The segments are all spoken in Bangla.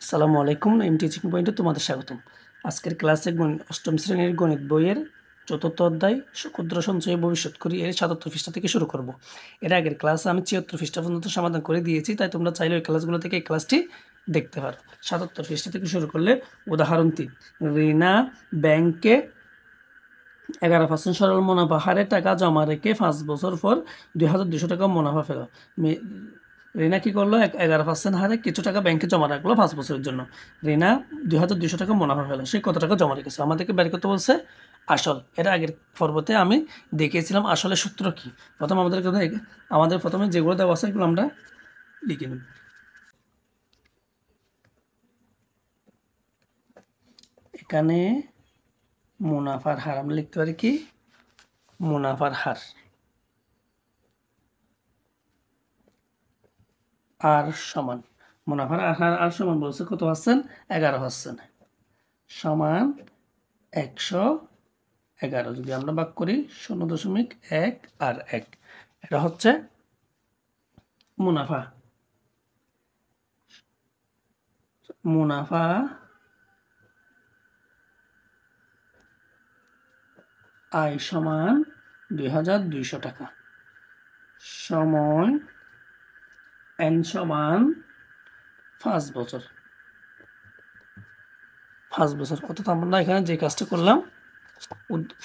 আসসালামু আলাইকুম। এম টিচিং পয়েন্টে তোমাদের স্বাগতম। আজকের ক্লাসে অষ্টম শ্রেণীর গণিত বইয়ের চতুর্থ অধ্যায় ক্ষুদ্র সঞ্চয়ে ভবিষ্যৎ করি এর ৭৭ পৃষ্ঠা থেকে শুরু করব। এর আগের ক্লাসে আমি ৭৪ পৃষ্ঠা পর্যন্ত সমাধান করে দিয়েছি, তাই তোমরা চাইলে ওই ক্লাসগুলো থেকে এই ক্লাসটি দেখতে পারো। ৭৭ পৃষ্ঠা থেকে শুরু করলে উদাহরণ ৩, রিনা ব্যাংকে 11% সরল মুনাফা হারে টাকা জমা রেখে 5 বছর পর 2200 টাকা মুনাফা ফেলো। রিনা কি করলো? 11% হারে কিছু টাকা ব্যাংকে জমা রাখলো 5 বছরের জন্য। রিনা 2200 টাকা মুনাফা ফেলো। সে কত টাকা জমা রেখেছে? আমাদেরকে বের করতে বলছে আসল। এর আগের পর্বতে আমি দেখিয়েছিলাম আসলের সূত্র কি। আমাদের প্রথমে যেগুলো দেওয়া আছে এগুলো আমরা লিখে নেব। এখানে মুনাফার হার আমরা লিখতে পারি কি? মুনাফার হার আর সমান, মুনাফার হার আর সমান বলছে কত পার্সেন্ট? 11% সমান 111। যদি আমরা ভাগ করি 0.1 আর 1, এটা হচ্ছে মুনাফা। মুনাফা আয় সমান 2200 টাকা। সময় n সমান 5 বছর। 5 বছর অর্থাৎ আমরা এখানে যে কাজটা করলাম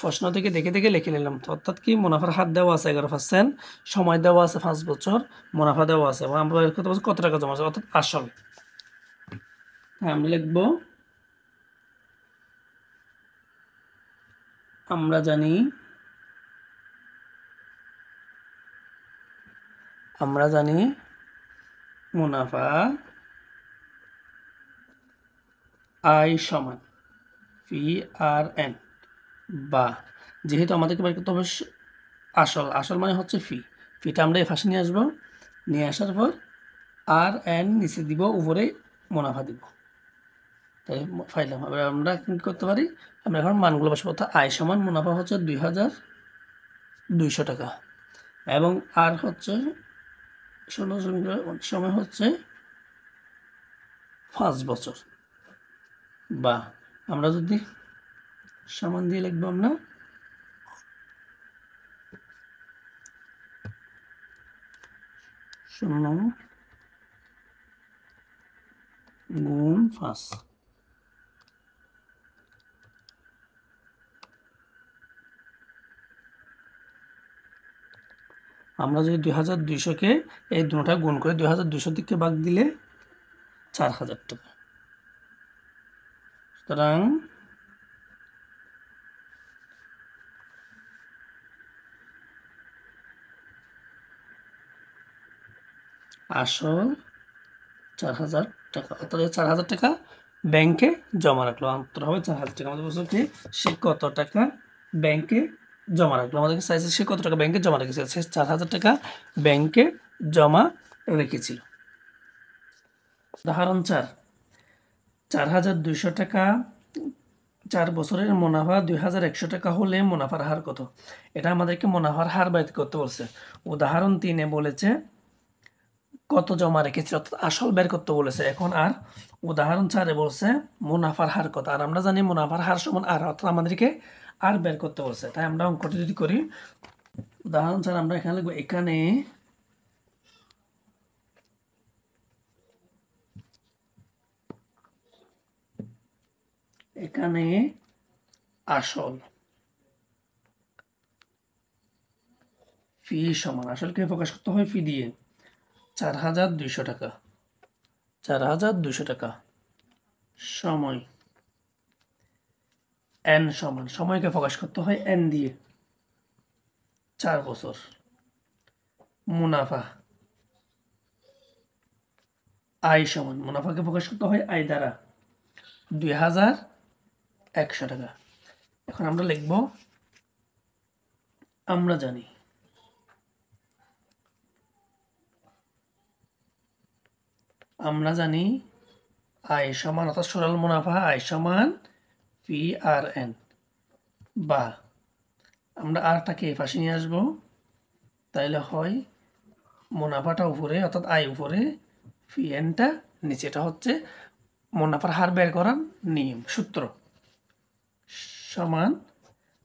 প্রশ্ন থেকে দেখে দেখে লিখে নিলাম। অর্থাৎ কি, মুনাফার হার দেওয়া আছে 11%, সময় দেওয়া আছে 5 বছর, মুনাফা দেওয়া আছে এবং আমরা বের করতে পারছি কত টাকা জমা আছে, অর্থাৎ আসল। আমরা লিখব আমরা জানি মুনাফা আয় সমান PRN, বা যেহেতু আমাদেরকে বের করতে হবে আসল মানে হচ্ছে ফিটা আমরা এই পাশে নিয়ে আসবো। নিয়ে আসার পর RN নিচে দিব, উপরে মুনাফা দিব। তাই ফাইলাম। এবার আমরা কি করতে পারি? আমরা এখন মানগুলো বসাবো। অর্থাৎ আয় সমান মুনাফা হচ্ছে 2200 টাকা এবং আর হচ্ছে সময় হচ্ছে 5 বছর, বা আমরা যদি সমান দিয়ে লিখবো আমরা 0 গুণ 5। আমরা যদি 2200-কে এই দুটোটা গুণ করে 2200 দিকে ভাগ দিলে 4000 টাকা। সুতরাং আসল 4000 টাকা। অর্থাৎ 4000 টাকা ব্যাংকে জমা রাখলো। অন্তর হবে 4000 টাকা। আমাদের বলছে কি সে কত টাকা ব্যাংকে জমা রাখলো। আমাদেরকে চাইছে সে কত টাকা ব্যাংকে জমা রেখেছিল। সে 4000 টাকা ব্যাংকে জমা রেখেছিল। উদাহরণ 4, 4200 টাকা 4 বছরের মুনাফা 2100 টাকা হলে মুনাফার হার কত? এটা আমাদেরকে মুনাফার হার বের করতে বলছে। উদাহরণ 3-এ বলেছে কত জমা রেখেছে, অর্থাৎ আসল বের করতে বলেছে। এখন আর উদাহরণ 4-এ বলছে মুনাফার হার কত। আর আমরা জানি মুনাফার হার সমান আর, অর্থাৎ আমাদেরকে আর বের করতে বলছে। তাই আমরা অঙ্কটি যদি করি, উদাহরণ 4 আমরা এখানে লিখব এখানে আসল ফি সমান, আসলকে প্রকাশ করতে হয় ফি দিয়ে 4200 টাকা। 4200 টাকা সময় n সমান, সময়কে প্রকাশ করতে হয় n দিয়ে 4 বছর। মুনাফা আয় সমান, মুনাফাকে প্রকাশ করতে হয় আয় দ্বারা 2100 টাকা। এখন আমরা লিখব আমরা জানি আয় সমান, অর্থাৎ সরল মুনাফা আয় সমান PRN, বা আমরা আরটাকে এই পাশে নিয়ে আসবো। তাইলে হয় মুনাফাটা উপরে, অর্থাৎ আয় উপরে, PNটা নিচে। এটা হচ্ছে মুনাফার হার বের করার নিয়ম সূত্র সমান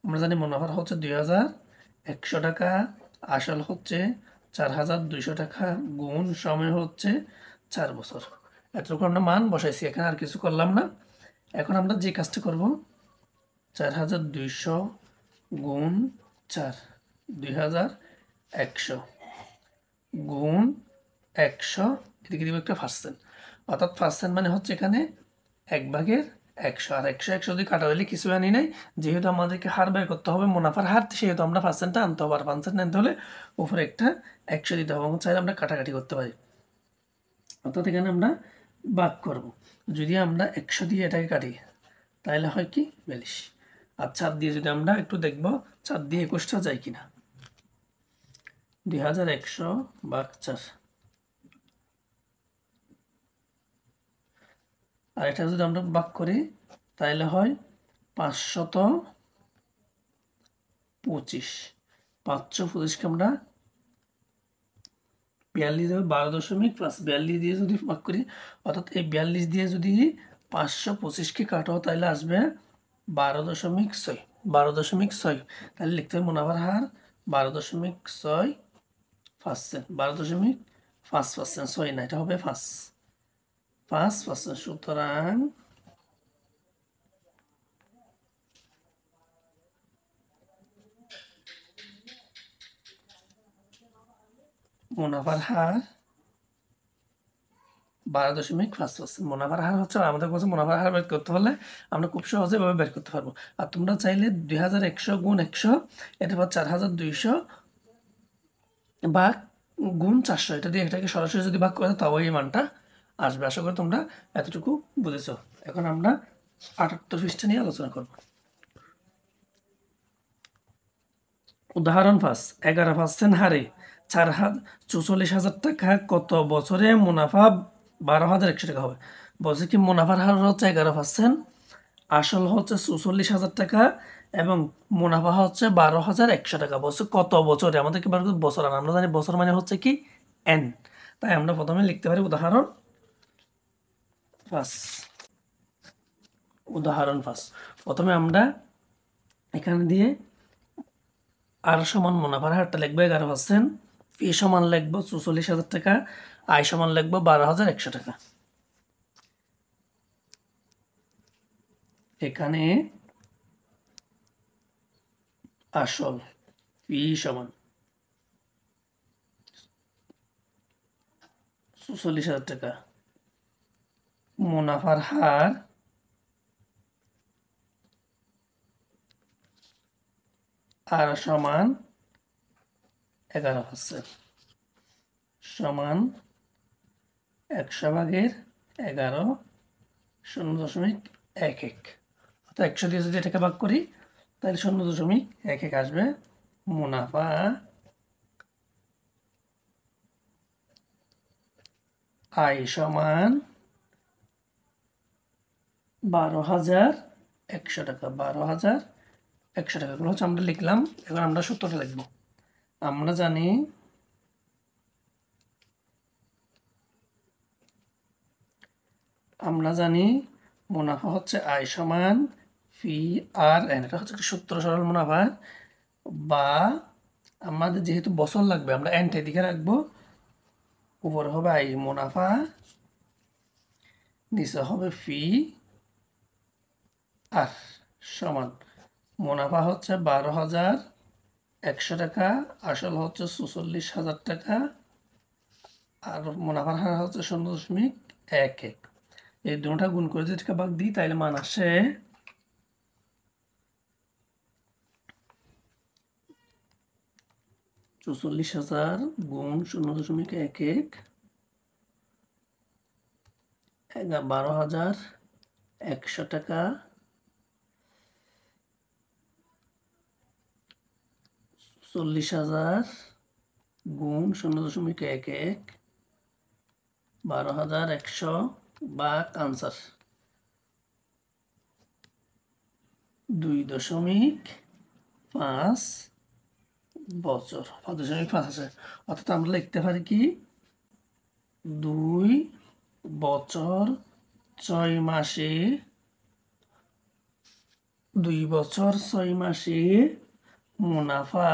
আমরা জানি মুনাফার হচ্ছে 2100 টাকা, আসল হচ্ছে 4200 টাকা, গুণ সময় হচ্ছে 4 বছর। এতটুকু আমরা মান বসাইছি, এখানে আর কিছু করলাম না। এখন আমরা যে কাজটা করব, 4200 গুণ 4, 2100 গুণ 100, এদিকে দিব একটা পার্সেন্ট, অর্থাৎ পার্সেন্ট মানে হচ্ছে এখানে 1/100, আর 100 যদি কাটা হলে কিছু আনি নাই, যেহেতু আমাদেরকে হার বের করতে হবে মুনাফার হার, সেহেতু আমরা পার্সেন্টটা আনতে হবে, আর পার্সেন্ট আনতে হলে উপরে একটা 100 দিতে হবে, এবং চাইলে আমরা কাটাকাটি করতে পারি, অর্থাৎ এখানে আমরা ভাগ করব। যদি আমরা 100 দিয়ে এটাকে কাটি তাহলে হয় কি 42, আর 4 দিয়ে যদি আমরা একটু দেখব 4 দিয়ে 21টা যায় কিনা, 2100 ভাগ 4, আর এটা যদি আমরা ভাগ করি তাহলে হয় 525, 525কে আমরা 42 12.5 দিয়ে যদি ভাগ করি, অর্থাৎ এই 42 দিয়ে যদি 525কে কাটো তাহলে আসবে 12.6, 12.6, তাহলে লিখতে হবে মুনাফার হার 12.6%, 12.5%, 6 না, এটা হবে 5%। সুতরাং মুনাফার হার 12.5%। মুনাফার হার হচ্ছে আমাদের কাছে মুনাফার হার বের করতে হলে আমরা খুব সহজে এভাবে বের করতে পারবো। আর তোমরা চাইলে 2100 গুণ 100, এটা পর 4200 ভাগ গুণ 400, এটা দিয়ে এটাকে সরাসরি যদি ভাগ করে তাও এই মানটা আসবে। আশা করি তোমরা এতটুকু বুঝেছো। এখন আমরা 78 পৃষ্ঠা নিয়ে আলোচনা করব। উদাহরণ 5, 11% হারে 44,000 টাকা কত বছরে মুনাফা 12,100 টাকা হবে। বলছে কি মুনাফার হার হচ্ছে 11%, আসল হচ্ছে 44,000 টাকা এবং মুনাফা হচ্ছে 12,100 টাকা। বলছে কত বছরে, আমাদেরকে বছর, আর আমরা জানি বছর মানে হচ্ছে কি এন, তাই আমরা প্রথমে লিখতে পারি উদাহরণ 5। উদাহরণ 5 প্রথমে আমরা এখানে দিয়ে আর সমান মুনাফার হারটা লিখবো 11%, পি সমান লিখবো 44,000 টাকা, আই সমান লিখবো 12,100 টাকা। এখানে আসল পি সমান 44,000 টাকা, মুনাফার হার আর সমান 11% সমান 100/11, 0.11, অর্থাৎ 100 দিয়ে যদি এটাকে ভাগ করি তাহলে 0.11 আসবে। মুনাফা আই সমান 12,100 টাকা, 12,100 টাকা গুলো হচ্ছে আমরা লিখলাম। এখন আমরা সূত্রটা লিখব। আমরা জানি মুনাফা হচ্ছে আই সমান পি আর এন, এটা হচ্ছে সূত্র সরল মুনাফা, বা আমাদের যেহেতু বছর লাগবে আমরা এনটা এদিকে রাখবো, উপরে হবে আই মুনাফা, নিচে হবে পি আর সমান মুনাফা হচ্ছে 12,100 টাকা, আসল হচ্ছে 44,000 টাকা, আর মুনাফার হার হচ্ছে 0.11। এই দুটোটা গুণ করে যদি ভাগ দিই তাহলে মান আসে 44,000 গুণ 0.11, 12,100 টাকা, 40,000 গুণ 0.11, 12,100 ভাগ আনসার 2.5 বছর, 5.5 আছে। অর্থাৎ আমরা লিখতে পারি কি 2 বছর 6 মাসে 2 বছর 6 মাসে মুনাফা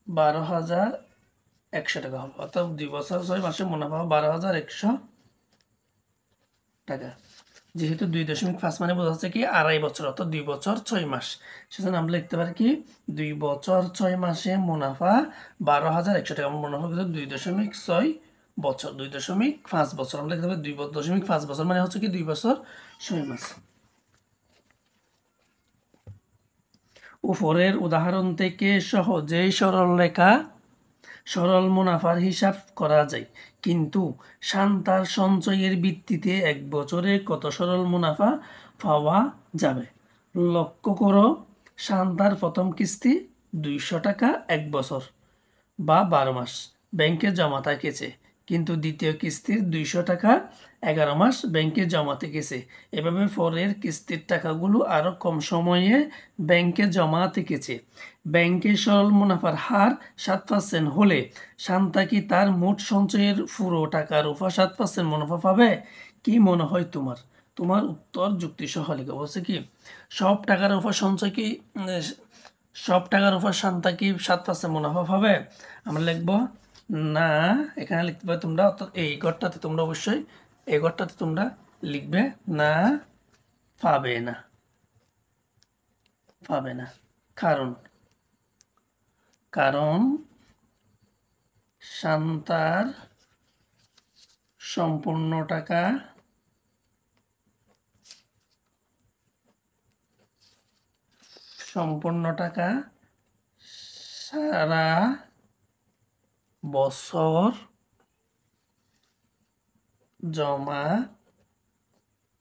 12,100 টাকা হবে, অর্থাৎ 2 বছর 6 মাসে মুনাফা 12,100 টাকা। যেহেতু 2.5 মানে বোঝা যাচ্ছে কি 2.5 বছর, অর্থাৎ 2 বছর 6 মাস, সেজন্য আমরা লিখতে পারি কি 2 বছর 6 মাসে মুনাফা 12,100 টাকা। মুনাফা কিন্তু 2.6 বছর, 2.5 বছর, আমরা লিখতে পারি 2.5 বছর মানে হচ্ছে কি 2 বছর 6 মাস। উপরের উদাহরণ থেকে সহজেই সরল মুনাফার হিসাব করা যায়, কিন্তু শান্তার সঞ্চয়ের ভিত্তিতে 1 বছরে কত সরল মুনাফা পাওয়া যাবে? লক্ষ্য করো, শান্তার প্রথম কিস্তি 200 টাকা 1 বছর বা 12 মাস ব্যাংকে জমা থেকেছে, কিন্তু দ্বিতীয় কিস্তির 200 টাকা 11 মাস ব্যাংকে জমা থেকেছে। এভাবে পরের কিস্তির টাকাগুলো আরও কম সময়ে ব্যাংকে জমা থেকেছে। ব্যাংকে সরল মুনাফার হার 7% হলে শান্তা কি তার মোট সঞ্চয়ের পুরো টাকার উপর 7% মুনাফা পাবে? কি মনে হয় তোমার? তোমার উত্তর যুক্তিসহ লেখা। বলছে কি সব টাকার উপর সঞ্চয় কি সব টাকার উপর শান্তা কি 7% মুনাফা পাবে? আমরা লিখব না, এখানে লিখতে পারো তোমরা, অর্থাৎ এই ঘরটাতে তোমরা অবশ্যই এই ঘরটাতে তোমরা লিখবে না, পাবে না, পাবে না। কারণ শান্তার সম্পূর্ণ টাকা সারা বছর জমা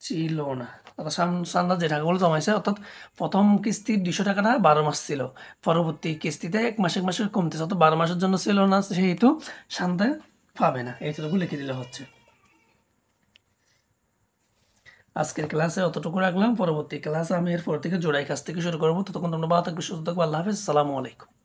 ছিল না। শান্তা যে টাকাগুলো জমাইছে, অর্থাৎ প্রথম কিস্তির 200 টাকাটা 12 মাস ছিল, পরবর্তী কিস্তিতে 1 মাস 1 মাস কমতেছে, অর্থাৎ 12 মাসের জন্য ছিল না, সেহেতু শান্তা পাবে না। এইটুকু লিখে দিলে হচ্ছে। আজকের ক্লাসে অতটুকু রাখলাম। পরবর্তী ক্লাসে আমি এরপর থেকে জোড়াই কাজ থেকে শুরু করবো। ততক্ষণ তোমরা ভালো থাকবে, সুস্থ থাকবে। আল্লাহ হাফেজ, আসসালামু আলাইকুম।